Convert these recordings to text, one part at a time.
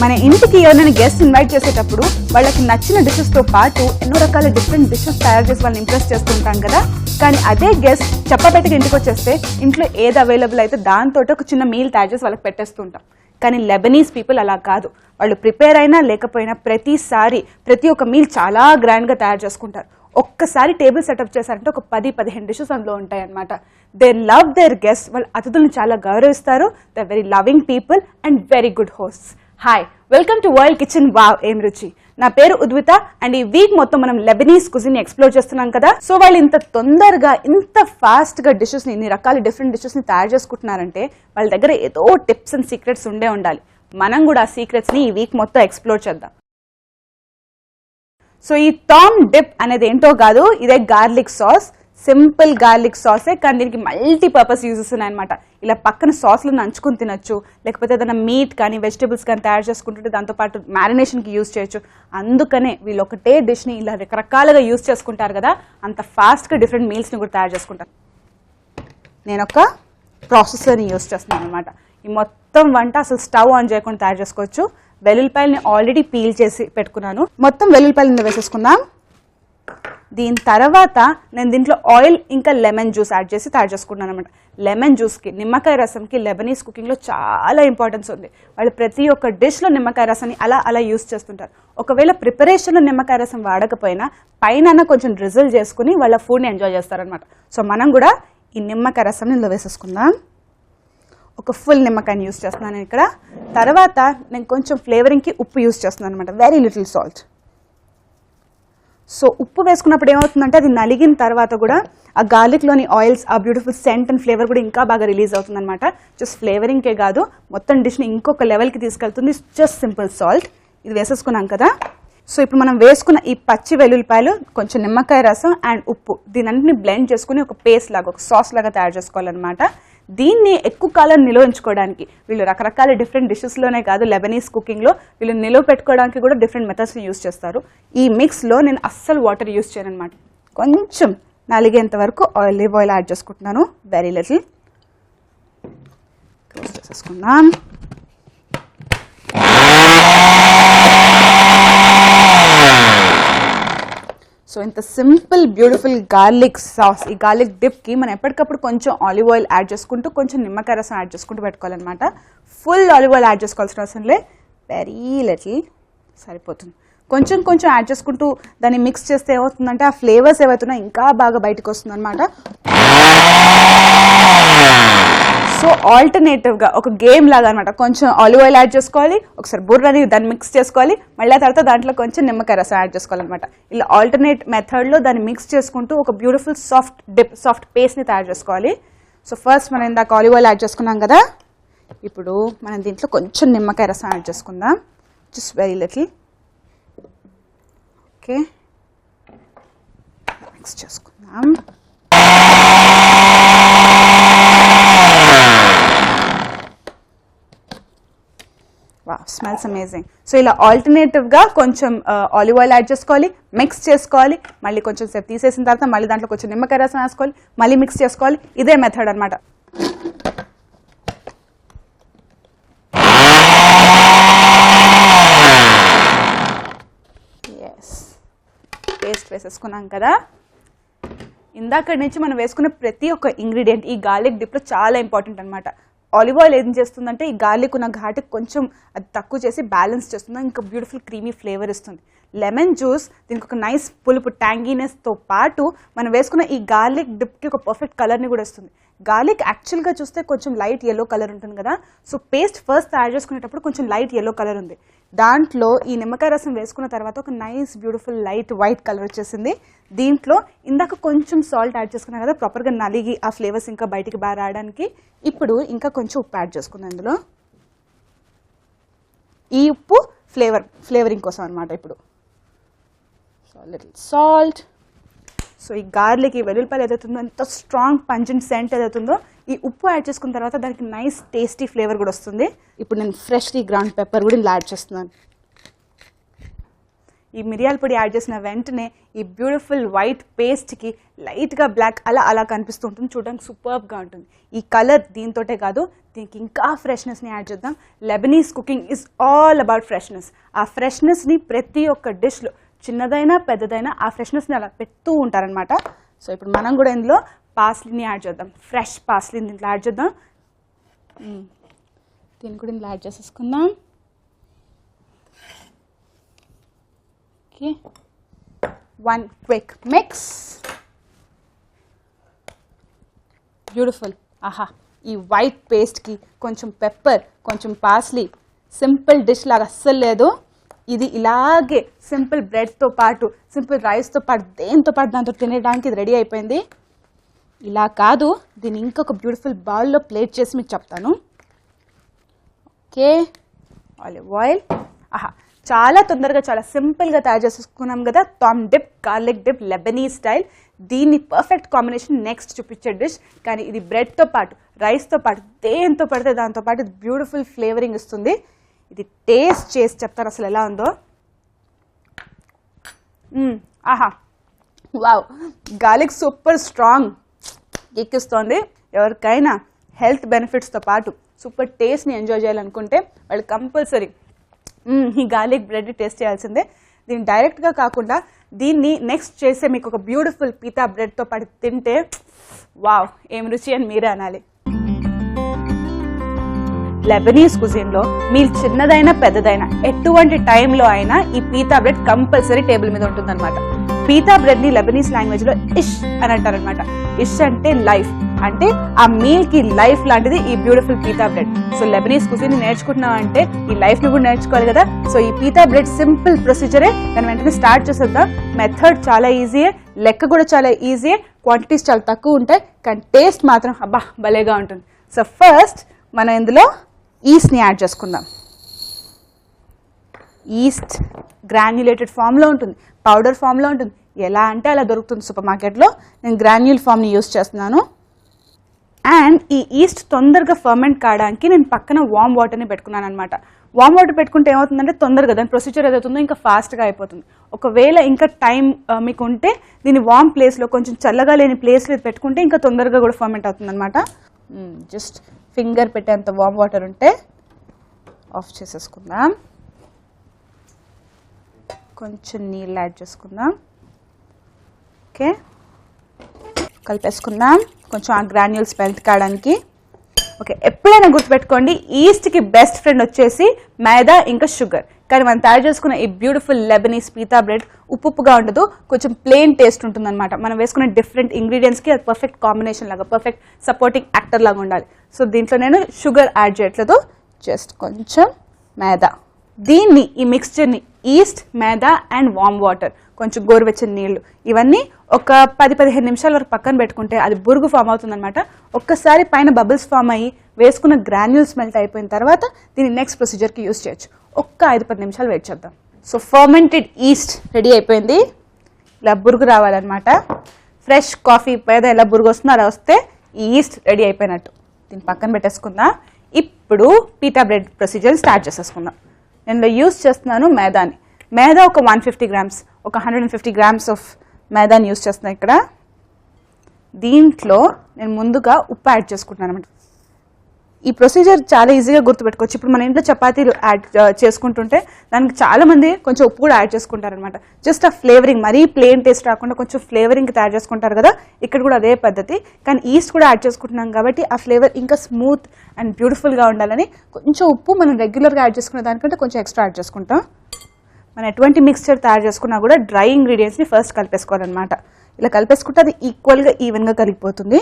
మన ఇంటికి ఎవరైనా గెస్ట్ ఇన్వైట్ చేసేటప్పుడు వాళ్ళకి నచ్చిన డిషెస్తో పాటు ఎన్నో రకాల డిఫరెంట్ డిషెస్ తయారు చేసి వాళ్ళని ఇంప్రెస్ చేస్తుంటాం కదా. కానీ అదే గెస్ట్ చెప్పబెట్టకి ఇంటికి వచ్చేస్తే ఇంట్లో ఏది అవైలబుల్ అయితే దాంతో ఒక చిన్న మీల్ తయారు చేసి వాళ్ళకి పెట్టేస్తుంటాం. కానీ లెబనీస్ పీపుల్ అలా కాదు. వాళ్ళు ప్రిపేర్ అయినా లేకపోయినా ప్రతిసారి ప్రతి ఒక్క మీల్ చాలా గ్రాండ్గా తయారు చేసుకుంటారు. ఒక్కసారి టేబుల్ సెటప్ చేశారంటే ఒక 10-15 డిషెస్ అందులో ఉంటాయి అన్నమాట. They love their guest. వాళ్ళు అతిథులను చాలా గౌరవిస్తారు. They are very loving people and very good hosts. Hi, welcome to world kitchen. Wow ఏం రుచి. నా పేరు ఉద్విత అండ్ ఈ వీక్ మొత్తం మనం లెబనీస్ కుజిన్ ఎక్స్ప్లోర్ చేస్తున్నాం కదా. సో వాళ్ళు ఇంత తొందరగా ఇంత ఫాస్ట్ గా డిషెస్ ని ఇన్ని రకాల డిఫరెంట్ డిషెస్ ని తయారు చేసుకుంటున్నారంటే వాళ్ళ దగ్గర ఏదో టిప్స్ అండ్ సీక్రెట్స్ ఉండే ఉండాలి. మనం కూడా ఆ సీక్రెట్స్ ని ఈ వీక్ మొత్తం ఎక్స్ప్లోర్ చేద్దాం. సో ఈ టామ్ డిప్ అనేది ఏంటో కాదు, ఇదే గార్లిక్ సాస్. సింపుల్ గార్లిక్ సాసే, కానీ దీనికి మల్టీపర్పస్ యూజెస్ ఉన్నాయన్నమాట. ఇలా పక్కన సాస్లు నంచుకుని తినొచ్చు, లేకపోతే ఏదైనా మీట్ కానీ వెజిటబుల్స్ కానీ తయారు చేసుకుంటుంటే దాంతోపాటు మ్యారినేషన్కి యూజ్ చేయొచ్చు. అందుకనే వీళ్ళు ఒకటే డిష్ని ఇలా రకరకాలుగా యూజ్ చేసుకుంటారు కదా, అంత ఫాస్ట్గా డిఫరెంట్ మీల్స్ని కూడా తయారు చేసుకుంటారు. నేను ఒక ప్రాసెసర్ని యూజ్ చేస్తున్నాను అనమాట. ఈ మొత్తం వంట అసలు స్టవ్ ఆన్ చేయకుండా తయారు చేసుకోవచ్చు. వెల్లుల్లిపాయలని ఆల్రెడీ పీల్ చేసి పెట్టుకున్నాను. మొత్తం వెల్లుల్లిపాయలు వేసేసుకుందాం. దీని తర్వాత నేను దీంట్లో ఆయిల్ ఇంకా లెమన్ జ్యూస్ యాడ్ చేసి తయారు చేసుకుంటున్నాను అనమాట. లెమన్ జ్యూస్కి, నిమ్మకాయ రసంకి లెబనీస్ కుకింగ్లో చాలా ఇంపార్టెన్స్ ఉంది. వాళ్ళు ప్రతి ఒక్క డిష్లో నిమ్మకాయ రసాన్ని అలా యూస్ చేస్తుంటారు. ఒకవేళ ప్రిపరేషన్లో నిమ్మకాయ రసం వాడకపోయినా పైన కొంచెం డ్రిజిల్ చేసుకుని వాళ్ళ ఫుడ్ని ఎంజాయ్ చేస్తారనమాట. సో మనం కూడా ఈ నిమ్మకాయ రసం ఇందులో వేసేసుకుందాం. ఒక ఫుల్ నిమ్మకాయని యూస్ చేస్తున్నాను ఇక్కడ. తర్వాత నేను కొంచెం ఫ్లేవరింగ్కి ఉప్పు యూస్ చేస్తున్నాను అనమాట, వెరీ లిటిల్ సాల్ట్. సో ఉప్పు వేసుకున్నప్పుడు ఏమవుతుందంటే అది నలిగిన తర్వాత కూడా ఆ గార్లిక్లోని ఆయిల్స్, ఆ బ్యూటిఫుల్ సెంట్ అండ్ ఫ్లేవర్ కూడా ఇంకా బాగా రిలీజ్ అవుతుంది అనమాట. జస్ట్ ఫ్లేవరింగ్కే కాదు, మొత్తం డిష్ని ఇంకొక లెవెల్కి తీసుకెళ్తుంది. జస్ట్ సింపుల్ సాల్ట్ ఇది వేసేసుకున్నాం కదా. సో ఇప్పుడు మనం వేసుకున్న ఈ పచ్చి వెల్లుల్లిపాయలు, కొంచెం నిమ్మకాయ రసం అండ్ ఉప్పు, దీనంటిని బ్లెండ్ చేసుకుని ఒక పేస్ట్ లాగా, ఒక సాస్ లాగా తయారు చేసుకోవాలన్నమాట. దీన్ని ఎక్కువ కాలం నిల్వ ఉంచుకోవడానికి వీళ్ళు రకరకాల డిఫరెంట్ డిషెస్లోనే కాదు, లెబనీస్ కుకింగ్లో వీళ్ళు నిల్వ పెట్టుకోవడానికి కూడా డిఫరెంట్ మెథడ్స్ని యూజ్ చేస్తారు. ఈ మిక్స్లో నేను అస్సలు వాటర్ యూజ్ చేయను అనమాట. కొంచెం నలిగేంత వరకు ఆలివ్ ఆయిల్ యాడ్ చేసుకుంటున్నాను, వెరీ లిటిల్. క్లోజ్ చేసేసుకుందాం. సో ఇంత సింపుల్ బ్యూటిఫుల్ గార్లిక్ సాస్, ఈ గార్లిక్ డిప్కి మనం ఎప్పటికప్పుడు కొంచెం ఆలివ్ ఆయిల్ యాడ్ చేసుకుంటూ కొంచెం నిమ్మకాయ రసం యాడ్ చేసుకుంటూ పెట్టుకోవాలన్నమాట. ఫుల్ ఆలివ్ ఆయిల్ యాడ్ చేసుకోవాల్సిన అవసరం లే, వెరీ లిటిల్ సరిపోతుంది. కొంచెం కొంచెం యాడ్ చేసుకుంటూ దాన్ని మిక్స్ చేస్తే ఏమవుతుందంటే ఆ ఫ్లేవర్స్ ఏవైతున్నాయో ఇంకా బాగా బయటకు వస్తుంది అనమాట. సో ఆల్టర్నేటివ్గా ఒక గేమ్ లాగా అనమాట. కొంచెం ఆలివ్ ఆయిల్ యాడ్ చేసుకోవాలి, ఒకసారి బుర్రని దాన్ని మిక్స్ చేసుకోవాలి, మళ్ళీ ఆ తర్వాత దాంట్లో కొంచెం నిమ్మకాయ రసం యాడ్ చేసుకోవాలన్నమాట. ఇలా ఆల్టర్నేట్ మెథడ్లో దాన్ని మిక్స్ చేసుకుంటూ ఒక బ్యూటిఫుల్ సాఫ్ట్ డిప్, సాఫ్ట్ పేస్ట్ని తయారు చేసుకోవాలి. సో ఫస్ట్ మనం ఇందాక ఆలివ్ ఆయిల్ యాడ్ చేసుకున్నాం కదా, ఇప్పుడు మనం దీంట్లో కొంచెం నిమ్మకాయ రసం యాడ్ చేసుకుందాం, just very little. Okay, mix చేసుకుందాం. Smells amazing. సో ఇలా ఆల్టర్నేటివ్గా కొంచెం ఆలివ్ ఆయిల్ యాడ్ చేసుకోవాలి, మిక్స్ చేసుకోవాలి, మళ్ళీ కొంచెం సేపు తీసేసిన తర్వాత మళ్ళీ దాంట్లో కొంచెం నిమ్మకాయ రసం వేసుకోవాలి, మళ్ళీ మిక్స్ చేసుకోవాలి. ఇదే మెథడ్ అనమాట. ఎస్, పేస్ట్ వేసేసుకున్నాం కదా. ఇందాక నుంచి మనం వేసుకున్న ప్రతి ఒక్క ఇంగ్రీడియంట్ ఈ గార్లిక్ డిప్లో చాలా ఇంపార్టెంట్ అనమాట. ఆలివ్ ఆయిల్ ఏం చేస్తుందంటే ఈ గార్లిక్ ఉన్న ఘాటుకి కొంచెం అది తక్కువ చేసి బ్యాలెన్స్ చేస్తుంది, ఇంకా బ్యూటిఫుల్ క్రీమీ ఫ్లేవర్ ఇస్తుంది. లెమన్ జ్యూస్ దీనికి ఒక నైస్ పులుపు ట్యాంగీనెస్తో పాటు మనం వేసుకున్న ఈ గార్లిక్ డిప్కి ఒక పర్ఫెక్ట్ కలర్ని కూడా ఇస్తుంది. గార్లిక్ యాక్చువల్గా చూస్తే కొంచెం లైట్ ఎల్లో కలర్ ఉంటుంది కదా. సో పేస్ట్ ఫస్ట్ తయారు చేసుకునేటప్పుడు కొంచెం లైట్ ఎల్లో కలర్ ఉంది, దాంట్లో ఈ నిమ్మకాయ రసం వేసుకున్న తర్వాత ఒక nice beautiful light white colour వచ్చేసింది. దీంట్లో ఇందాక కొంచెం సాల్ట్ యాడ్ చేసుకున్నాం కదా, ప్రాపర్గా నలిగి ఆ ఫ్లేవర్స్ ఇంకా బయటికి బాగా రావడానికి. ఇప్పుడు ఇంకా కొంచెం ఉప్పు యాడ్ చేసుకుందాం ఇందులో. ఈ ఉప్పు ఫ్లేవరింగ్ కోసం అనమాట. ఇప్పుడు లిటిల్ సాల్ట్. సో ఈ గార్లిక్, ఈ వెల్లుల్లిపాయలు ఏదైతుందో ఎంత స్ట్రాంగ్ పంజెంట్ సెంట్ ఏదైతుందో ఈ ఉప్పు యాడ్ చేసుకున్న తర్వాత దానికి నైస్ టేస్టీ ఫ్లేవర్ కూడా వస్తుంది. ఇప్పుడు నేను ఫ్రెష్లీ గ్రౌండ్ పెప్పర్ కూడా ఇలా యాడ్ చేస్తున్నాను. ఈ మిరియాల పొడి యాడ్ చేసిన వెంటనే ఈ బ్యూటిఫుల్ వైట్ పేస్ట్కి లైట్గా బ్లాక్ అలా కనిపిస్తూ ఉంటుంది. చూడడానికి సూపర్గా ఉంటుంది. ఈ కలర్ దీంతోటే కాదు, దీనికి ఇంకా ఫ్రెష్నెస్ని యాడ్ చేద్దాం. Lebanese cooking is all about freshness. ఆ ఫ్రెష్నెస్ని ప్రతి ఒక్క డిష్లో చిన్నదైనా పెద్దదైనా ఆ ఫ్రెష్నెస్ని అలా పెడుతూ ఉంటారనమాట. సో ఇప్పుడు మనం కూడా ఇందులో పాస్లీని యాడ్ చేద్దాం. ఫ్రెష్ పాస్లీని దీంట్లో యాడ్ చేద్దాం. దీన్ని కూడా ఇందులో యాడ్ చేసేసుకుందాం. Okay, 1 quick mix. బ్యూటిఫుల్. ఆహా, ఈ వైట్ పేస్ట్కి కొంచెం పెప్పర్, కొంచెం పాస్లీ, సింపుల్ డిష్ లాగా అస్సలు లేదు. ఇది ఇలాగే సింపుల్ బ్రెడ్తో పాటు, సింపుల్ రైస్తో పాటు, దేంతో పాటు దాంతో తినేయడానికి ఇది రెడీ అయిపోయింది. ఇలా కాదు, దీన్ని ఇంకొక బ్యూటిఫుల్ బౌల్లో ప్లేట్ చేసి మీకు చెప్తాను. Okay, olive oil. ఆహా, చాలా తొందరగా చాలా సింపుల్గా తయారు చేసుకున్నాం కదా toum dip, garlic dip, Lebanese style. దీన్ని పర్ఫెక్ట్ కాంబినేషన్ నెక్స్ట్ చూపించే డిష్. కానీ ఇది బ్రెడ్తో పాటు, రైస్తో పాటు, దేంతో పడితే దాంతో పాటు బ్యూటిఫుల్ ఫ్లేవరింగ్ ఇస్తుంది. ఇది టేస్ట్ చేసి చెప్తాను అసలు ఎలా ఉందో. ఆహా, వావ్, గార్లిక్ సూపర్ స్ట్రాంగ్ ఎక్కిస్తోంది. ఎవరికైనా హెల్త్ బెనిఫిట్స్తో పాటు సూపర్ టేస్ట్ని ఎంజాయ్ చేయాలనుకుంటే వాళ్ళు కంపల్సరీ ఈ గార్లిక్ బ్రెడ్ టేస్ట్ చేయాల్సిందే. దీన్ని డైరెక్ట్గా కాకుండా దీన్ని నెక్స్ట్ చేసే మీకు ఒక బ్యూటిఫుల్ పీతా బ్రెడ్తో పాటు తింటే వావ్, ఏం రుచి అని మీరే అనాలి. లెబనీస్ కుజిన్లో మీరు చిన్నదైనా పెద్దదైనా ఎటువంటి టైంలో అయినా ఈ పీతా బ్రెడ్ కంపల్సరీ టేబుల్ మీద ఉంటుందన్నమాట. పీతా బ్రెడ్ని లెబనీస్ లాంగ్వేజ్లో ఇష్ అని అంటారనమాట. ఇష్ అంటే లైఫ్, అంటే ఆ మీల్కి లైఫ్ లాంటిది ఈ beautiful pita bread. So Lebanese cuisine నేర్చుకుంటున్నాం అంటే ఈ లైఫ్ని కూడా నేర్చుకోవాలి కదా. సో ఈ పీతా బ్రెడ్ సింపుల్ ప్రొసీజరే, దాని వెంటనే స్టార్ట్ చేసేద్దాం. మెథడ్ చాలా ఈజీయే, లెక్క కూడా చాలా ఈజీయే, క్వాంటిటీస్ చాలా తక్కువ ఉంటాయి, కానీ టేస్ట్ మాత్రం అబ్బా భలేగా ఉంటుంది. సో ఫస్ట్ మనం ఇందులో ఈస్ట్ని యాడ్ చేసుకుందాం. ఈస్ట్ గ్రాన్యులేటెడ్ ఫామ్లో ఉంటుంది, పౌడర్ ఫామ్లో ఉంటుంది, ఎలా అంటే అలా దొరుకుతుంది సూపర్ మార్కెట్లో. నేను గ్రాన్యూల్ ఫామ్ని యూస్ చేస్తున్నాను. అండ్ ఈ ఈస్ట్ తొందరగా ఫర్మెంట్ కావడానికి నేను పక్కన వామ్ వాటర్ని పెట్టుకున్నాను అనమాట. వామ్ వాటర్ పెట్టుకుంటే ఏమవుతుందంటే తొందరగా దాని ప్రొసీజర్ ఏదవుతుందో ఇంకా ఫాస్ట్గా అయిపోతుంది. ఒకవేళ ఇంకా టైం మీకు ఉంటే దీన్ని వామ్ ప్లేస్లో, కొంచెం చల్లగా లేని ప్లేస్లో పెట్టుకుంటే ఇంకా తొందరగా కూడా ఫర్మెంట్ అవుతుంది అనమాట. జస్ట్ ఫింగర్ పెట్టేంత వామ్ వాటర్ ఉంటే ఆఫ్ చేసేసుకుందాం. కొంచెం నీళ్ళు యాడ్ చేసుకుందాం. ఓకే, కలిపేసుకుందాం కొంచెం ఆ గ్రాన్యూల్స్ మెల్ట్ కావడానికి. ఓకే, ఎప్పుడైనా గుర్తుపెట్టుకోండి, ఈస్ట్కి బెస్ట్ ఫ్రెండ్ వచ్చేసి మైదా ఇంకా షుగర్. కానీ మనం తయారు చేసుకున్న ఈ బ్యూటిఫుల్ లెబనీస్ పీతా బ్రెడ్ ఉప్పుగా ఉండదు, కొంచెం ప్లెయిన్ టేస్ట్ ఉంటుంది అనమాట. మనం వేసుకున్న డిఫరెంట్ ఇంగ్రీడియంట్స్కి అది పర్ఫెక్ట్ కాంబినేషన్ లాగా, పర్ఫెక్ట్ సపోర్టింగ్ యాక్టర్ లాగా ఉండాలి. సో దీంట్లో నేను షుగర్ యాడ్ చేయట్లేదు, జస్ట్ కొంచెం మైదా. దీన్ని, ఈ మిక్స్చర్ని ఈస్ట్, మైదా అండ్ వామ్ వాటర్, కొంచెం గోరువెచ్చని నీళ్లు, ఇవన్నీ ఒక 10-15 నిమిషాల వరకు పక్కన పెట్టుకుంటే అది బురుగు ఫామ్ అవుతుందన్నమాట. ఒక్కసారి పైన బబుల్స్ ఫామ్ అయ్యి వేసుకున్న గ్రాన్యూల్స్ మెల్ట్ అయిపోయిన తర్వాత దీన్ని నెక్స్ట్ ప్రొసీజర్కి యూస్ చేయొచ్చు. ఒక్క 5-10 నిమిషాలు వెయిట్ చేద్దాం. సో ఫర్మెంటెడ్ ఈస్ట్ రెడీ అయిపోయింది. ఇలా బురుగు రావాలన్నమాట. ఫ్రెష్ కాఫీ పేద ఎలా బురుగు వస్తుందో అలా వస్తే ఈ ఈస్ట్ రెడీ అయిపోయినట్టు. దీన్ని పక్కన పెట్టేసుకుందాం. ఇప్పుడు పీతా బ్రెడ్ ప్రొసీజర్ స్టార్ట్ చేసేసుకుందాం. నేను యూస్ చేస్తున్నాను మైదాని. మైదా ఒక 150 గ్రామ్స్, ఒక 150 గ్రామ్స్ ఆఫ్ మైదాని యూస్ చేస్తున్నాను ఇక్కడ. దీంట్లో నేను ముందుగా ఉప్పు యాడ్ చేసుకుంటున్నాను అనమాట. ఈ ప్రొసీజర్ చాలా ఈజీగా గుర్తుపెట్టుకోవచ్చు. ఇప్పుడు మన ఇంట్లో చపాతీలు యాడ్ చేసుకుంటుంటే దానికి చాలామంది కొంచెం ఉప్పు కూడా యాడ్ చేసుకుంటారనమాట. జస్ట్ ఆ ఫ్లేవరింగ్, మరీ ప్లెయిన్ టేస్ట్ రాకుండా కొంచెం ఫ్లేవరింగ్కి తయారు చేసుకుంటారు కదా, ఇక్కడ కూడా అదే పద్ధతి. కానీ ఈస్ట్ కూడా యాడ్ చేసుకుంటున్నాం కాబట్టి ఆ ఫ్లేవర్ ఇంకా స్మూత్ అండ్ బ్యూటిఫుల్గా ఉండాలని కొంచెం ఉప్పు మనం రెగ్యులర్గా యాడ్ చేసుకునే దానికంటే కొంచెం ఎక్స్ట్రా యాడ్ చేసుకుంటాం. మనం ఎటువంటి మిక్స్చర్ తయారు చేసుకున్నా కూడా డ్రై ఇంగ్రీడియంట్స్ని ఫస్ట్ కలిపేసుకోవాలన్నమాట. ఇలా కలిపేసుకుంటే అది ఈక్వల్గా ఈవెన్గా కలిగిపోతుంది.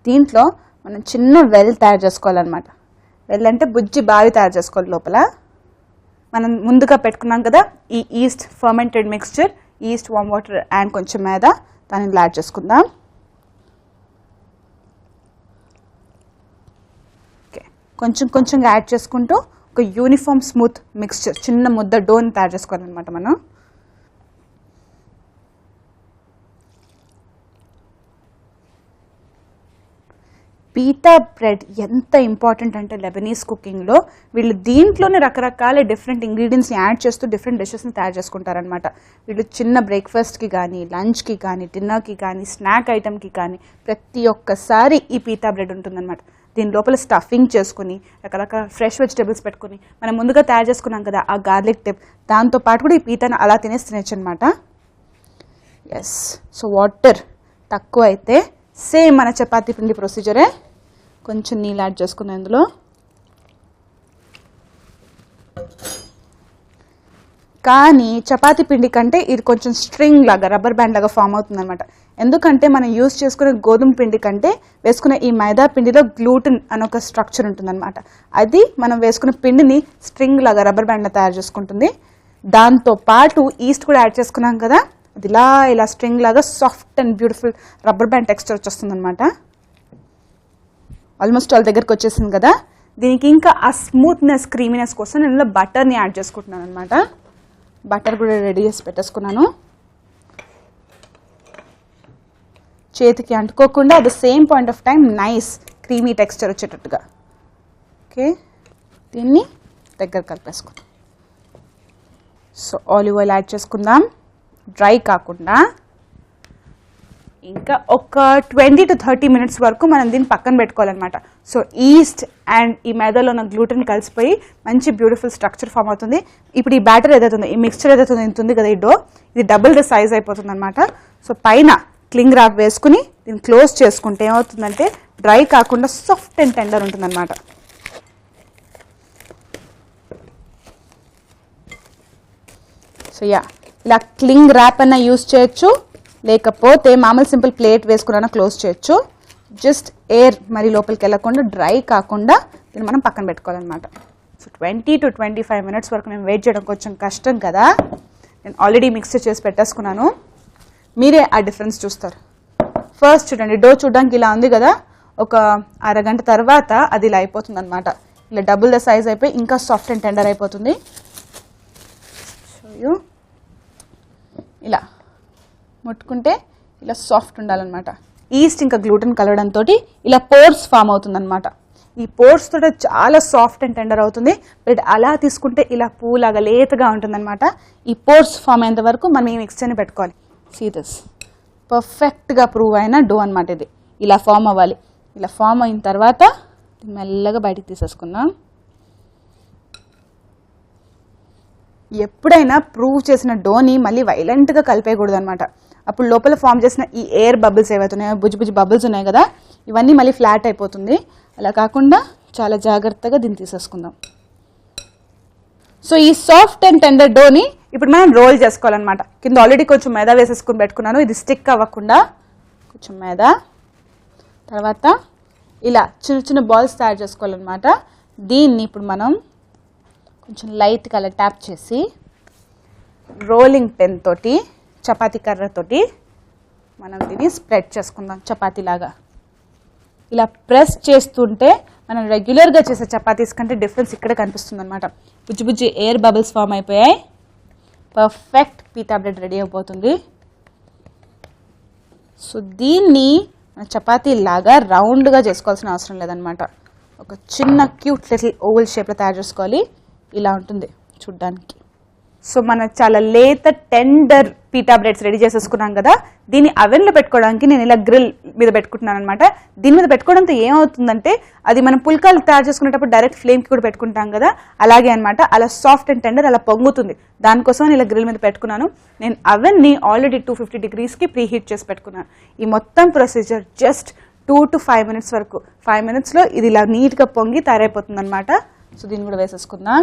దీంట్లో మనం చిన్న వెల్ తయారు చేసుకోవాలన్నమాట. వెల్ అంటే బుజ్జి బావి తయారు చేసుకోవాలి. లోపల మనం ముందుగా పెట్టుకున్నాం కదా ఈ east fermented mixture, east, warm water and కొంచెం మైదా, దాన్ని యాడ్ చేసుకుందాం. ఓకే, కొంచెం కొంచెం యాడ్ చేసుకుంటూ ఒక యూనిఫామ్ స్మూత్ మిక్స్చర్, చిన్న ముద్ద డోని తయారు చేసుకోవాలన్నమాట మనం. పీతా బ్రెడ్ ఎంత ఇంపార్టెంట్ అంటే లెబనీస్ కుకింగ్లో వీళ్ళు దీంట్లోనే రకరకాల డిఫరెంట్ ఇంగ్రీడియంట్స్ని యాడ్ చేస్తూ డిఫరెంట్ డిషెస్ని తయారు చేసుకుంటారనమాట. వీళ్ళు చిన్న బ్రేక్ఫాస్ట్కి కానీ, లంచ్కి కానీ, డిన్నర్కి కానీ, స్నాక్ ఐటమ్కి కానీ ప్రతి ఒక్కసారి ఈ పీతా బ్రెడ్ ఉంటుందన్నమాట. దీని లోపల స్టఫింగ్ చేసుకుని రకరకాల ఫ్రెష్ వెజిటేబుల్స్ పెట్టుకుని మనం ముందుగా తయారు చేసుకున్నాం కదా ఆ గార్లిక్ టిప్, దాంతోపాటు కూడా ఈ పీతాను అలా తినచ్చు అనమాట. ఎస్, సో వాటర్ తక్కువ అయితే సేమ్ మన చపాతీ పిండి ప్రొసీజరే, కొంచెం నీళ్ళు యాడ్ చేసుకుందాం ఇందులో. కానీ చపాతీ పిండి కంటే ఇది కొంచెం స్ట్రింగ్ లాగా, రబ్బర్ బ్యాండ్ లాగా ఫామ్ అవుతుంది అనమాట. ఎందుకంటే మనం యూజ్ చేసుకునే గోధుమ పిండి కంటే వేసుకునే ఈ మైదా పిండిలో గ్లూటెన్ అని ఒక స్ట్రక్చర్ ఉంటుందన్నమాట. అది మనం వేసుకునే పిండిని స్ట్రింగ్ లాగా, రబ్బర్ బ్యాండ్లా తయారు చేసుకుంటుంది. దాంతో పాటు ఈస్ట్ కూడా యాడ్ చేసుకున్నాం కదా, అది ఇలా స్ట్రింగ్ లాగా soft and beautiful rubber band texture వచ్చేస్తుంది అనమాట. ఆల్మోస్ట్ వాళ్ళ దగ్గరకు వచ్చేసింది కదా. దీనికి ఇంకా ఆ స్మూత్నెస్, క్రీమీనెస్ కోసం నేను ఇందులో బటర్ని యాడ్ చేసుకుంటున్నాను అనమాట. బటర్ కూడా రెడీ చేసి పెట్టేసుకున్నాను. చేతికి అంటుకోకుండా at the same point of time nice creamy texture వచ్చేటట్టుగా. ఓకే, దీన్ని దగ్గర కలిపేసుకుందాం. సో ఆలివ్ ఆయిల్ యాడ్ చేసుకుందాం, డ్రై కాకుండా. ఇంకా ఒక 20 to 30 minutes వరకు మనం దీన్ని పక్కన పెట్టుకోవాలన్నమాట. సో ఈస్ట్ అండ్ ఈ మైదాలో ఉన్న గ్లూటెన్ కలిసిపోయి మంచి బ్యూటిఫుల్ స్ట్రక్చర్ ఫామ్ అవుతుంది. ఇప్పుడు ఈ బ్యాటర్ ఏదైతుందో, ఈ మిక్స్చర్ ఏదైతుందో ఇంత ఉంది కదా ఈ డో, ఇది డబుల్ ద సైజ్ అయిపోతుంది అనమాట. సో పైన క్లింగ్ ర్యాప్ వేసుకుని దీన్ని క్లోజ్ చేసుకుంటే ఏమవుతుందంటే డ్రై కాకుండా సాఫ్ట్ అండ్ టెండర్ ఉంటుంది అనమాట. సో ఇలా క్లింగ్ ర్యాప్ అన్న యూజ్ చేయొచ్చు, లేకపోతే మామూలు సింపుల్ ప్లేట్ వేసుకున్నా క్లోజ్ చేయొచ్చు. జస్ట్ ఎయిర్ మరి లోపలికి వెళ్ళకుండా డ్రై కాకుండా దీన్ని మనం పక్కన పెట్టుకోవాలన్నమాట. సో 20 to 25 minutes వరకు నేను వెయిట్ చేయడం కొంచెం కష్టం కదా. నేను ఆల్రెడీ మిక్స్చర్ చేసి పెట్టేసుకున్నాను, మీరే ఆ డిఫరెన్స్ చూస్తారు. ఫస్ట్ చూడండి, డో చూడడానికి ఇలా ఉంది కదా, ఒక అరగంట తర్వాత అది ఇలా అయిపోతుంది అనమాట. ఇలా డబుల్ ద సైజ్ అయిపోయి ఇంకా సాఫ్ట్ అండ్ టెండర్ అయిపోతుంది. ఇలా ముట్టుకుంటే ఇలా సాఫ్ట్ ఉండాలన్నమాట. ఈస్ట్ ఇంకా గ్లూటెన్ కలవడంతో ఇలా పోర్స్ ఫామ్ అవుతుందన్నమాట. ఈ పోర్స్ తోట చాలా సాఫ్ట్ అండ్ టెండర్ అవుతుంది. బట్ అలా తీసుకుంటే ఇలా పూలాగా లేతగా ఉంటుందన్నమాట. ఈ పోర్స్ ఫామ్ అయ్యేంత వరకు మనం ఈ మిక్స్చర్ని పెట్టుకోవాలి. సీ దిస్ పర్ఫెక్ట్గా ప్రూవ్ అయిన డో అనమాట. ఇది ఇలా ఫామ్ అవ్వాలి. ఇలా ఫామ్ అయిన తర్వాత మెల్లగా బయటికి తీసేసుకుందాం. ఎప్పుడైనా ప్రూవ్ చేసిన డోని మళ్ళీ వైలెంట్గా కలిపేయకూడదు అనమాట. అప్పుడు లోపల ఫామ్ చేసిన ఈ ఎయిర్ బబుల్స్ ఏవైతున్నాయో, బుజ్జి బుజ్జి బబుల్స్ ఉన్నాయి కదా, ఇవన్నీ మళ్ళీ ఫ్లాట్ అయిపోతుంది. అలా కాకుండా చాలా జాగ్రత్తగా దీన్ని తీసేసుకుందాం. సో ఈ సాఫ్ట్ అండ్ టెండర్ డోని ఇప్పుడు మనం రోల్ చేసుకోవాలన్నమాట. కింద ఆల్రెడీ కొంచెం మైదా వేసేసుకుని పెట్టుకున్నాను, ఇది స్టిక్ అవ్వకుండా. కొంచెం మైదా, తర్వాత ఇలా చిన్న చిన్న బాల్స్ తయారు చేసుకోవాలన్నమాట. దీన్ని ఇప్పుడు మనం కొంచెం లైట్గా అలా ట్యాప్ చేసి రోలింగ్ పెన్ తోటి, చపాతీ కర్రతోటి మనం దీన్ని స్ప్రెడ్ చేసుకుందాం చపాతీలాగా. ఇలా ప్రెస్ చేస్తుంటే మనం రెగ్యులర్గా చేసే చపాతీస్ కంటే డిఫరెన్స్ ఇక్కడే కనిపిస్తుంది అనమాట. బుజ్జి బుజ్జి ఎయిర్ బబుల్స్ ఫామ్ అయిపోయాయి. పర్ఫెక్ట్ పీతా బ్రెడ్ రెడీ అయిపోతుంది. సో దీన్ని చపాతీ లాగా రౌండ్గా చేసుకోవాల్సిన అవసరం లేదనమాట. ఒక చిన్న క్యూట్ లిటిల్ ఓవల్ షేప్లో తయారు చేసుకోవాలి. ఇలా ఉంటుంది చూడ్డానికి. సో మనం చాలా లేత టెండర్ పీతా బ్రెడ్స్ రెడీ చేసేసుకున్నాం కదా. దీన్ని అవెన్లో పెట్టుకోవడానికి నేను ఇలా గ్రిల్ మీద పెట్టుకుంటున్నాను అనమాట. దీని మీద పెట్టుకోవడంతో ఏమవుతుందంటే అది మనం పుల్కాలు తయారు చేసుకునేటప్పుడు డైరెక్ట్ ఫ్లేమ్కి కూడా పెట్టుకుంటాం కదా, అలాగే అనమాట. అలా సాఫ్ట్ అండ్ టెండర్ అలా పొంగుతుంది. దానికోసం నేను ఇలా గ్రిల్ మీద పెట్టుకున్నాను. నేను అవెన్ని ఆల్రెడీ 250 degreesకి ప్రీ హీట్ చేసి పెట్టుకున్నాను. ఈ మొత్తం ప్రొసీజర్ జస్ట్ 2 to 5 minutes వరకు. 5 minutesలో ఇది ఇలా నీట్గా పొంగి తయారైపోతుంది అనమాట. సో దీన్ని కూడా వేసేసుకుందాం.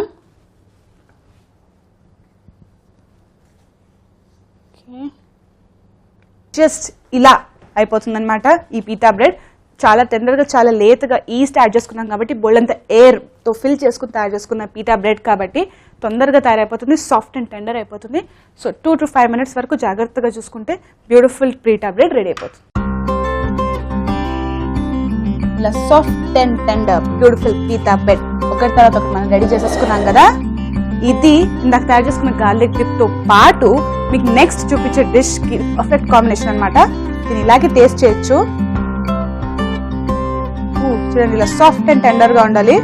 జస్ట్ ఇలా అయిపోతుంది అనమాట ఈ పీతా బ్రెడ్. చాలా టెండర్గా, చాలా లేతగా ఈస్ట్ యాడ్ చేసుకున్నాం కాబట్టి బోల్డంత ఎయిర్తో ఫిల్ చేసుకుని తయారు చేసుకున్న పీతా బ్రెడ్ కాబట్టి తొందరగా తయారైపోతుంది, సాఫ్ట్ అండ్ టెండర్ అయిపోతుంది. సో 2 to 5 minutes వరకు జాగ్రత్తగా చూసుకుంటే బ్యూటిఫుల్ పీతా బ్రెడ్ రెడీ అయిపోతుంది. ఇలా soft and tender beautiful pita bread ఒకటి తర్వాత ఒకటి మనం రెడీ చేసేసుకున్నాం కదా. ఇది ఇందాక తయారు చేసుకున్న గార్లిక్ డిప్తో పాటు మీకు నెక్స్ట్ చూపించే డిష్కి పర్ఫెక్ట్ కాంబినేషన్ అనమాట. దీన్ని ఇలాగే టేస్ట్ చేయొచ్చు. చూడండి ఇలా సాఫ్ట్ అండ్ టెండర్గా ఉండాలి.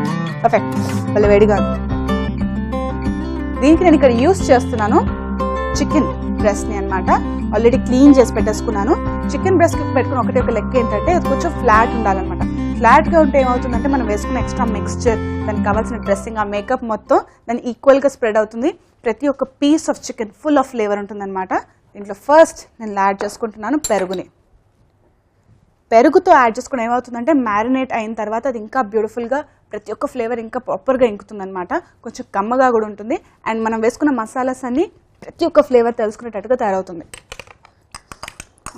పర్ఫెక్ట్. భలే వేడిగా ఉంది. దీనికి నేను ఇక్కడ యూస్ చేస్తున్నాను చికెన్ బ్రెస్ట్ని అనమాట. ఆల్రెడీ క్లీన్ చేసి పెట్టేసుకున్నాను. చికెన్ బ్రెస్ట్ పెట్టుకుని ఒకటి ఒక లెక్క ఏంటంటే అది కొంచెం ఫ్లాట్ ఉండాలన్నమాట. ఫ్లాట్గా ఉంటే ఏమవుతుందంటే మనం వేసుకున్న ఎక్స్ట్రా మిక్స్చర్, దానికి కావాల్సిన డ్రెస్సింగ్, ఆ మేకప్ మొత్తం దాన్ని ఈక్వల్గా స్ప్రెడ్ అవుతుంది. ప్రతి ఒక్క piece of chicken full of flavour ఉంటుందన్నమాట. దీంట్లో ఫస్ట్ నేను యాడ్ చేసుకుంటున్నాను పెరుగుని. పెరుగుతో యాడ్ చేసుకుని ఏమవుతుందంటే మ్యారినేట్ అయిన తర్వాత అది ఇంకా బ్యూటిఫుల్గా ప్రతి ఒక్క ఫ్లేవర్ ఇంకా ప్రాపర్గా ఇంకుతుంది అనమాట. కొంచెం కమ్మగా కూడా ఉంటుంది. అండ్ మనం వేసుకున్న మసాలాస్ అన్ని ప్రతి ఒక్క ఫ్లేవర్ తెలుసుకునేటట్టుగా తయారవుతుంది.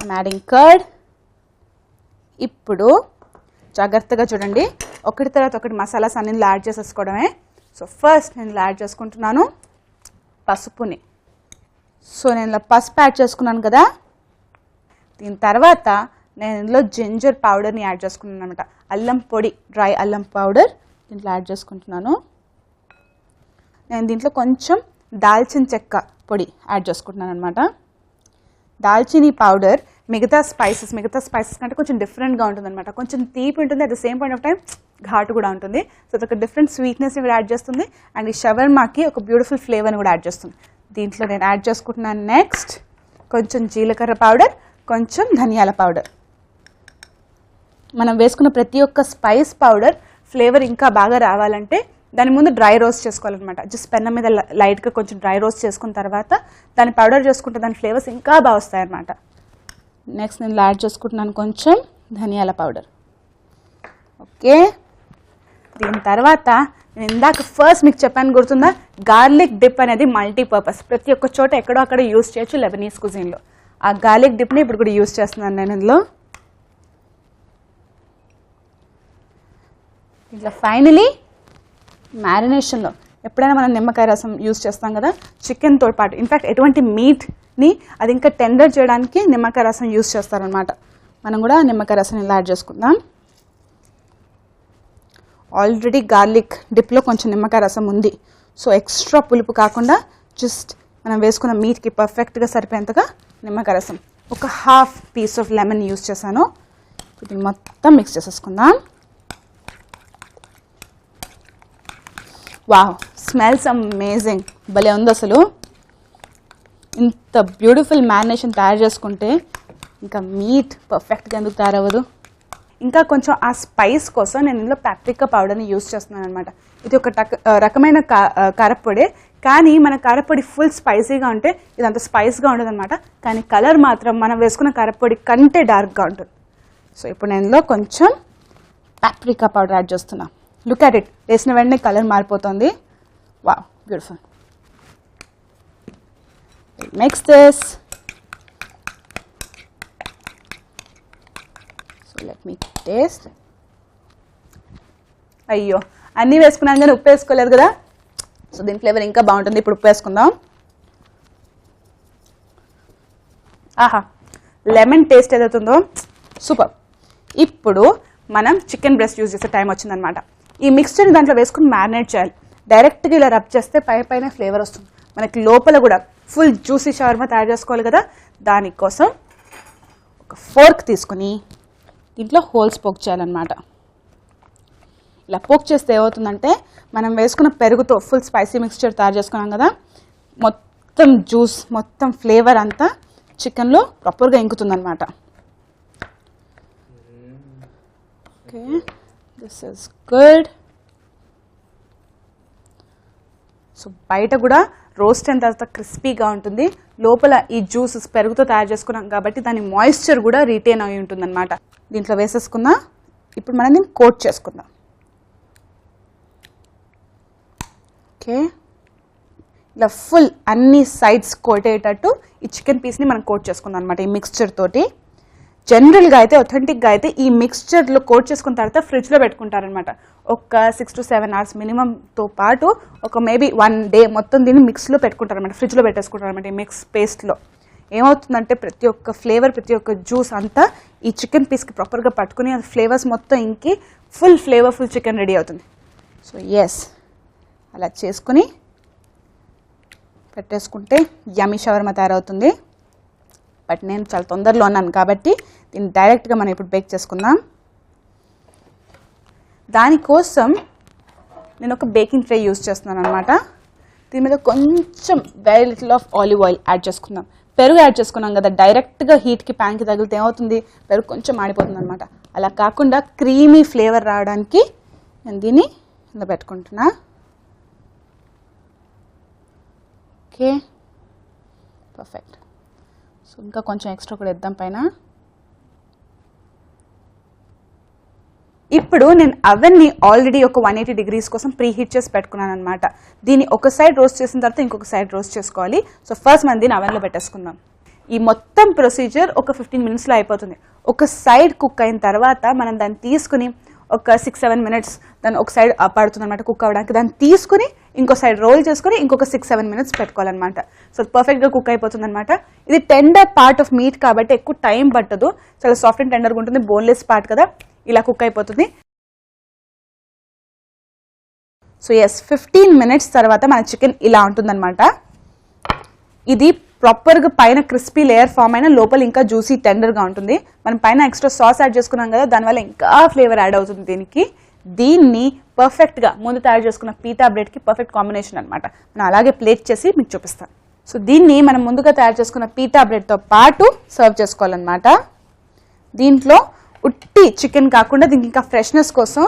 I'm adding curd. ఇప్పుడు జాగ్రత్తగా చూడండి, ఒకటి తర్వాత ఒకటి మసాలాస్ అన్ని యాడ్ చేసేసుకోవడమే. సో ఫస్ట్ నేను యాడ్ చేసుకుంటున్నాను పసుపుని. సో నేను ఇలా పసుపు యాడ్ చేసుకున్నాను కదా. దీని తర్వాత నేను ఇందులో జింజర్ పౌడర్ని యాడ్ చేసుకున్నాను అనమాట. అల్లం పొడి, డ్రై అల్లం పౌడర్ దీంట్లో యాడ్ చేసుకుంటున్నాను. నేను దీంట్లో కొంచెం దాల్చిన చెక్క పొడి యాడ్ చేసుకుంటున్నాను అనమాట. దాల్చినీ పౌడర్ మిగతా స్పైసెస్ కంటే కొంచెం డిఫరెంట్గా ఉంటుంది అనమాట. కొంచెం తీపి ఉంటుంది, at the same point of time ఘాటు కూడా ఉంటుంది. సో అదొక డిఫరెంట్ స్వీట్నెస్ని కూడా యాడ్ చేస్తుంది. అండ్ ఈ షవర్మాకి ఒక బ్యూటిఫుల్ ఫ్లేవర్ని కూడా యాడ్ చేస్తుంది. దీంట్లో నేను యాడ్ చేసుకుంటున్నాను నెక్స్ట్ కొంచెం జీలకర్ర పౌడర్, కొంచెం ధనియాల పౌడర్. మనం వేసుకున్న ప్రతి ఒక్క స్పైస్ పౌడర్ ఫ్లేవర్ ఇంకా బాగా రావాలంటే దాని ముందు డ్రై రోస్ట్ చేసుకోవాలన్నమాట. జస్ట్ పెన్నం మీద లైట్గా కొంచెం డ్రై రోస్ట్ చేసుకున్న తర్వాత దాన్ని పౌడర్ చేసుకుంటే దాని ఫ్లేవర్స్ ఇంకా బాగా వస్తాయి అన్నమాట. నెక్స్ట్ నేను యాడ్ చేసుకుంటున్నాను కొంచెం ధనియాల పౌడర్. ఓకే, దీని తర్వాత నేను ఇందాక ఫస్ట్ మీకు చెప్పాను గుర్తుందా, గార్లిక్ డిప్ అనేది మల్టీపర్పస్. ప్రతి ఒక్క చోట ఎక్కడో అక్కడ యూస్ చేయొచ్చు లెబనీస్ కుజిన్లో. ఆ గార్లిక్ డిప్ని ఇప్పుడు కూడా యూస్ చేస్తున్నాను నేను ఇందులో. ఇట్లా ఫైనలీ మ్యారినేషన్లో ఎప్పుడైనా మనం నిమ్మకాయ రసం యూస్ చేస్తాం కదా చికెన్తో పాటు. ఇన్ఫ్యాక్ట్ ఎటువంటి మీట్ని అది ఇంకా టెండర్ చేయడానికి నిమ్మకాయ రసం యూస్ చేస్తారనమాట. మనం కూడా నిమ్మకాయ రసం ఇలా యాడ్ చేసుకుందాం. ఆల్రెడీ గార్లిక్ డిప్లో కొంచెం నిమ్మకాయ రసం ఉంది. సో ఎక్స్ట్రా పులుపు కాకుండా జస్ట్ మనం వేసుకున్న మీట్కి పర్ఫెక్ట్గా సరిపోయేంతగా నిమ్మకాయ రసం. ఒక half piece of lemon use చేశాను. ఇది మొత్తం మిక్స్ చేసేసుకుందాం. వావ్, స్మెల్స్ అమేజింగ్, భలే ఉంది అసలు. ఇంత బ్యూటిఫుల్ మ్యారినేషన్ తయారు చేసుకుంటే ఇంకా మీట్ పర్ఫెక్ట్గా ఎందుకు తయారవ్వదు. ఇంకా కొంచెం ఆ స్పైస్ కోసం నేను ఇందులో పాప్రికా పౌడర్ని యూస్ చేస్తున్నాను అనమాట. ఇది ఒక రకమైన కారప్పొడే, కానీ మన కారప్పొడి ఫుల్ స్పైసీగా ఉంటే ఇది అంత స్పైస్గా ఉండదు అనమాట. కానీ కలర్ మాత్రం మనం వేసుకున్న కారప్పొడి కంటే డార్క్గా ఉంటుంది. సో ఇప్పుడు నేను ఇందులో కొంచెం పాప్రికా పౌడర్ యాడ్ చేస్తున్నాను. లుక్ అట్ ఇట్, వేసిన వెంటనే కలర్ మారిపోతుంది. Wow, beautiful. Mix this. So let me taste. అయ్యో, అన్నీ వేసుకున్నాను కానీ ఉప్పు వేసుకోలేదు కదా. సో దీని ఫ్లేవర్ ఇంకా బాగుంటుంది. ఇప్పుడు ఉప్పు వేసుకుందాం. ఆహా, లెమన్ టేస్ట్ ఏదవుతుందో సూపర్. ఇప్పుడు మనం చికెన్ బ్రెస్ట్ యూజ్ చేసే టైం వచ్చిందనమాట. ఈ మిక్స్చర్ని దాంట్లో వేసుకుని మ్యారినేట్ చేయాలి. డైరెక్ట్గా ఇలా రబ్ చేస్తే పైన ఫ్లేవర్ వస్తుంది. మనకి లోపల కూడా ఫుల్ జ్యూసీ షవర్మా తయారు చేసుకోవాలి కదా. దానికోసం ఒక ఫోర్క్ తీసుకుని దీంట్లో హోల్స్ పోక్ చేయాలన్నమాట. ఇలా పోక్ చేస్తే ఏమవుతుందంటే మనం వేసుకున్న పెరుగుతో ఫుల్ స్పైసీ మిక్స్చర్ తయారు చేసుకున్నాం కదా, మొత్తం జ్యూస్ మొత్తం ఫ్లేవర్ అంతా చికెన్లో ప్రాపర్గా ఇంకుతుందన్నమాట. Okay, this is good. So బయట కూడా రోస్ట్ అయిన తర్వాత క్రిస్పీగా ఉంటుంది. లోపల ఈ జ్యూసెస్ పెరుగుతో తయారు చేసుకున్నాం కాబట్టి దాని మాయిశ్చర్ కూడా రిటైన్ అయి ఉంటుంది అనమాట. దీంట్లో వేసేసుకుందాం. ఇప్పుడు మనం దీన్ని కోట్ చేసుకుందాం. ఓకే, ఇలా ఫుల్ అన్ని సైడ్స్ కోట్ అయ్యేటట్టు ఈ చికెన్ పీస్ని మనం కోట్ చేసుకుందాం అనమాట ఈ మిక్స్చర్ తోటి. జనరల్గా అయితే ఒథెంటిక్గా అయితే ఈ మిక్స్చర్లో కోట్ చేసుకున్న తర్వాత ఫ్రిడ్జ్లో పెట్టుకుంటారనమాట. ఒక 6 to 7 hours మినిమంతో పాటు ఒక మేబీ 1 day మొత్తం దీన్ని మిక్స్లో పెట్టుకుంటారనమాట, ఫ్రిడ్జ్లో పెట్టేసుకుంటారనమాట. ఈ మిక్స్ పేస్ట్లో ఏమవుతుందంటే ప్రతి ఒక్క ఫ్లేవర్ ప్రతి ఒక్క జ్యూస్ అంతా ఈ చికెన్ పీస్కి ప్రాపర్గా పట్టుకుని ఆ ఫ్లేవర్స్ మొత్తం ఇంకి ఫుల్ ఫ్లేవర్ఫుల్ చికెన్ రెడీ అవుతుంది. సో ఎస్, అలా చేసుకుని పెట్టేసుకుంటే యమ్మీ షవర్మా తయారవుతుంది. బట్ నేను చాలా తొందరలో ఉన్నాను కాబట్టి దీన్ని డైరెక్ట్గా మనం ఇప్పుడు బేక్ చేసుకుందాం. దానికోసం నేను ఒక బేకింగ్ ట్రే యూజ్ చేస్తున్నాను అనమాట. దీని మీద కొంచెం very little of olive oil add చేసుకుందాం. పెరుగు యాడ్ చేసుకున్నాం కదా, డైరెక్ట్గా హీట్కి ప్యాన్కి తగిలితే ఏమవుతుంది, పెరుగు కొంచెం మాడిపోతుంది అనమాట. అలా కాకుండా క్రీమీ ఫ్లేవర్ రావడానికి నేను దీన్ని ఇలా పెట్టుకుంటున్నా. Okay, perfect. సో ఇంకా కొంచెం ఎక్స్ట్రా కూడా ఇద్దాం పైన. ఇప్పుడు నేను అవెన్ని ఆల్రెడీ ఒక 180 degrees కోసం ప్రీ హీట్ చేసి పెట్టుకున్నాను అనమాట. దీన్ని ఒక సైడ్ రోస్ట్ చేసిన తర్వాత ఇంకొక సైడ్ రోస్ట్ చేసుకోవాలి. సో ఫస్ట్ మనం దీన్ని అవెన్లో పెట్టేసుకుందాం. ఈ మొత్తం ప్రొసీజర్ ఒక 15 minutesలో అయిపోతుంది. ఒక సైడ్ కుక్ అయిన తర్వాత మనం దాన్ని తీసుకుని ఒక 6-7 minutes దాన్ని ఒక సైడ్ పడుతుంది అనమాట కుక్ అవ్వడానికి. దాన్ని తీసుకుని ఇంకో సైడ్ రోల్ చేసుకుని ఇంకొక 6-7 minutes పెట్టుకోవాలన్నమాట. సో పర్ఫెక్ట్గా కుక్ అయిపోతుంది అనమాట. ఇది టెండర్ పార్ట్ ఆఫ్ మీట్ కాబట్టి ఎక్కువ టైం పట్టదు, చాలా సాఫ్ట్ అండ్ టెండర్గా ఉంటుంది. బోన్లెస్ పార్ట్ కదా, ఇలా కుక్ అయిపోతుంది. సో ఎస్, 15 minutes తర్వాత మన చికెన్ ఇలా ఉంటుందన్నమాట. ఇది ప్రాపర్గా పైన క్రిస్పీ లేయర్ ఫామ్ అయిన లోపల ఇంకా జ్యూసీ టెండర్గా ఉంటుంది. మనం పైన ఎక్స్ట్రా సాస్ యాడ్ చేసుకున్నాం కదా, దానివల్ల ఇంకా ఫ్లేవర్ యాడ్ అవుతుంది దీనికి. దీన్ని పర్ఫెక్ట్గా ముందు తయారు చేసుకున్న పీతా బ్రెడ్కి పర్ఫెక్ట్ కాంబినేషన్ అనమాట. మనం అలాగే ప్లేట్ చేసి మీకు చూపిస్తాను. సో దీన్ని మనం ముందుగా తయారు చేసుకున్న పీతా బ్రెడ్తో పాటు సర్వ్ చేసుకోవాలన్నమాట. దీంట్లో ఉట్టి చికెన్ కాకుండా దీనికి ఇంకా ఫ్రెష్నెస్ కోసం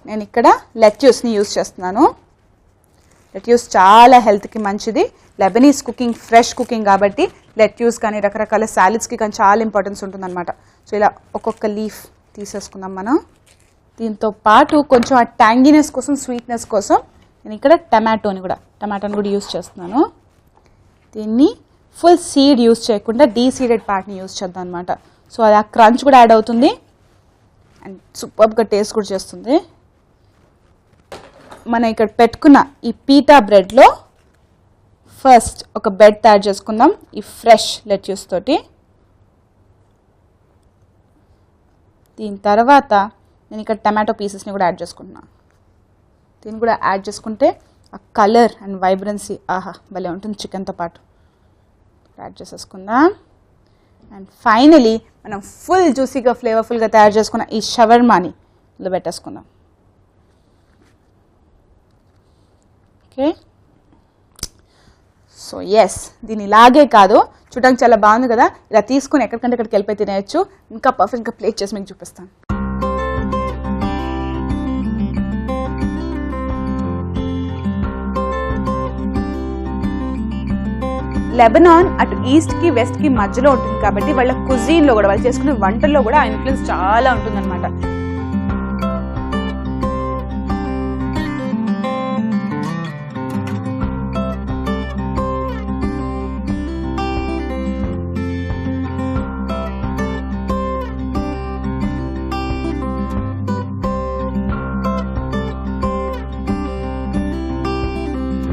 నేను ఇక్కడ లెట్యూస్ని యూజ్ చేస్తున్నాను. లెట్యూస్ చాలా హెల్త్కి మంచిది. లెబనీస్ కుకింగ్ ఫ్రెష్ కుకింగ్ కాబట్టి లెట్యూస్ కానీ రకరకాల సాలెడ్స్కి కానీ చాలా ఇంపార్టెన్స్ ఉంటుందన్నమాట. సో ఇలా ఒక్కొక్క లీఫ్ తీసేసుకుందాం మనం. దీంతో పాటు కొంచెం ఆ ట్యాంగినెస్ కోసం, స్వీట్నెస్ కోసం నేను ఇక్కడ టమాటోని కూడా యూజ్ చేస్తున్నాను. దీన్ని ఫుల్ సీడ్ యూజ్ చేయకుండా డీసీడెడ్ పార్ట్ని యూజ్ చేద్దాం అనమాట. సో అది ఆ క్రంచ్ కూడా యాడ్ అవుతుంది అండ్ సూపర్గా టేస్ట్ కూడా చేస్తుంది. మనం ఇక్కడ పెట్టుకున్న ఈ పీతా బ్రెడ్లో ఫస్ట్ ఒక బ్రెడ్ తయారు చేసుకుందాం ఈ ఫ్రెష్ లెట్యూస్ తోటి. దీని తర్వాత నేను ఇక్కడ టమాటో పీసెస్ని కూడా యాడ్ చేసుకుంటున్నాను. దీన్ని కూడా యాడ్ చేసుకుంటే ఆ కలర్ అండ్ వైబ్రెన్సీ ఆహా భలే ఉంటుంది చికెన్తో పాటు. యాడ్ చేసేసుకుందాం. అండ్ ఫైనలీ మనం ఫుల్ జ్యూసీగా ఫ్లేవర్ఫుల్గా తయారు చేసుకున్న ఈ షవర్మాని ఇలా పెట్టేసుకుందాం. ఓకే, సో ఎస్, దీని ఇలాగే కాదు, చూడడానికి చాలా బాగుంది కదా, ఇలా తీసుకుని ఎక్కడికంటే అక్కడికి వెళ్ళిపోయి తినేయచ్చు. ఇంకా పర్ఫెక్ట్గా ప్లేట్ చేసి మీకు చూపిస్తాను. లెబనాన్ అటు ఈస్ట్కి వెస్ట్కి మధ్యలో ఉంటుంది కాబట్టి వాళ్ళ కుజీన్లో కూడా, వాళ్ళు చేసుకునే వంటల్లో కూడా ఆ ఇన్ఫ్లుయెన్స్ చాలా ఉంటుందన్నమాట.